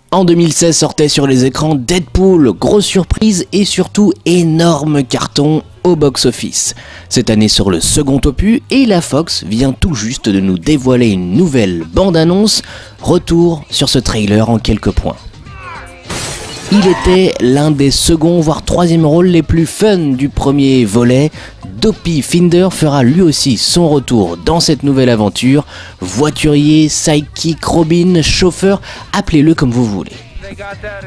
En 2016 sortait sur les écrans Deadpool, grosse surprise et surtout énorme carton au box-office. Cette année sur le second opus et la Fox vient tout juste de nous dévoiler une nouvelle bande-annonce. Retour sur ce trailer en quelques points. Il était l'un des seconds voire troisième rôles les plus fun du premier volet. Dopey Finder fera lui aussi son retour dans cette nouvelle aventure. Voiturier, sidekick, Robin, chauffeur, appelez-le comme vous voulez.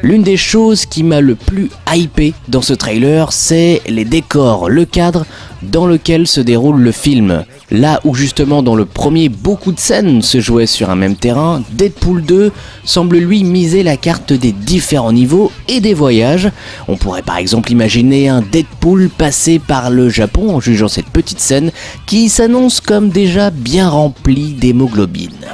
L'une des choses qui m'a le plus hypé dans ce trailer, c'est les décors, le cadre dans lequel se déroule le film. Là où justement dans le premier beaucoup de scènes se jouaient sur un même terrain, Deadpool 2 semble lui miser la carte des différents niveaux et des voyages. On pourrait par exemple imaginer un Deadpool passé par le Japon en jugeant cette petite scène qui s'annonce comme déjà bien remplie d'hémoglobine.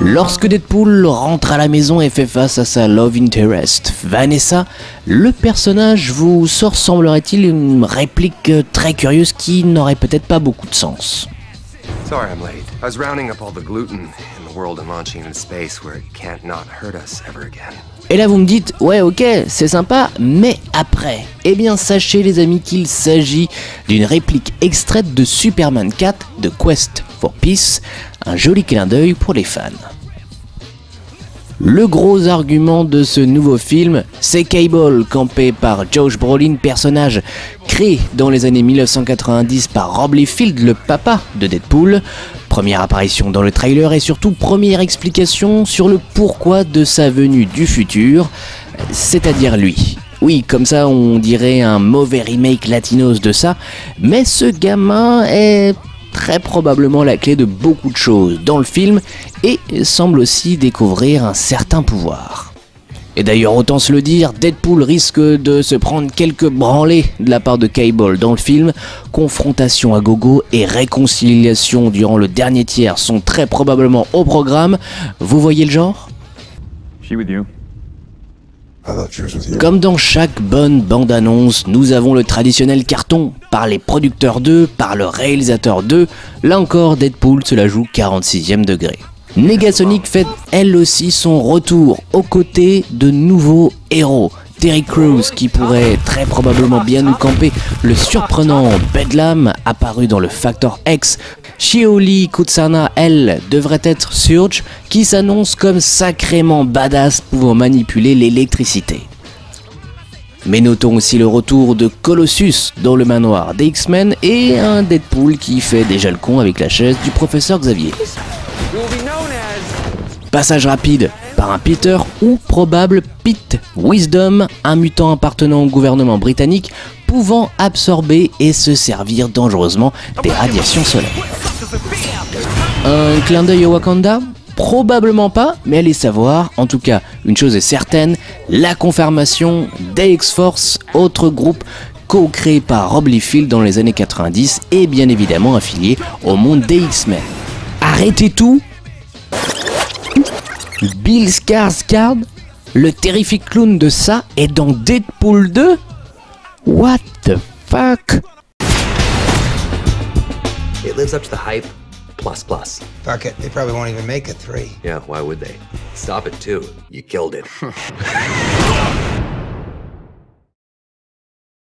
Lorsque Deadpool rentre à la maison et fait face à sa love interest, Vanessa, le personnage vous sort, semblerait-il, une réplique très curieuse qui n'aurait peut-être pas beaucoup de sens. Sorry I'm late. I was rounding up all the gluten in the world and launching into space where it can't not hurt us ever again. Et là vous me dites, ouais ok, c'est sympa, mais après, eh bien sachez les amis qu'il s'agit d'une réplique extraite de Superman 4 de Quest for Peace, un joli clin d'œil pour les fans. Le gros argument de ce nouveau film, c'est Cable, campé par Josh Brolin, personnage créé dans les années 1990 par Rob Liefeld, le papa de Deadpool. Première apparition dans le trailer et surtout première explication sur le pourquoi de sa venue du futur, c'est-à-dire lui. Oui, comme ça on dirait un mauvais remake latinos de ça, mais ce gamin est très probablement la clé de beaucoup de choses dans le film et semble aussi découvrir un certain pouvoir. Et d'ailleurs autant se le dire, Deadpool risque de se prendre quelques branlées de la part de Cable dans le film. Confrontation à gogo et réconciliation durant le dernier tiers sont très probablement au programme. Vous voyez le genre ? Comme dans chaque bonne bande-annonce, nous avons le traditionnel carton par les producteurs d'eux, par le réalisateur d'eux. Là encore, Deadpool se la joue 46e degré. Negasonic fait elle aussi son retour aux côtés de nouveaux héros. Terry Crews qui pourrait très probablement bien nous camper le surprenant Bedlam apparu dans le Factor X. Shioli Kutsana, elle, devrait être Surge qui s'annonce comme sacrément badass pouvant manipuler l'électricité. Mais notons aussi le retour de Colossus dans le manoir des X-Men et un Deadpool qui fait déjà le con avec la chaise du professeur Xavier. Passage rapide par un Peter ou probable Pete Wisdom, un mutant appartenant au gouvernement britannique pouvant absorber et se servir dangereusement des radiations solaires. Un clin d'œil au Wakanda ? Probablement pas, mais allez savoir. En tout cas, une chose est certaine, la confirmation des X-Force, autre groupe co-créé par Rob Liefeld dans les années 90 et bien évidemment affilié au monde des X-Men. Arrêtez tout. Bill Skarsgård, le terrifique clown de ça, est dans Deadpool 2 ? What the fuck? It lives up to the hype, plus. Fuck it, they probably won't even make a 3. Yeah, why would they? Stop it too. You killed it.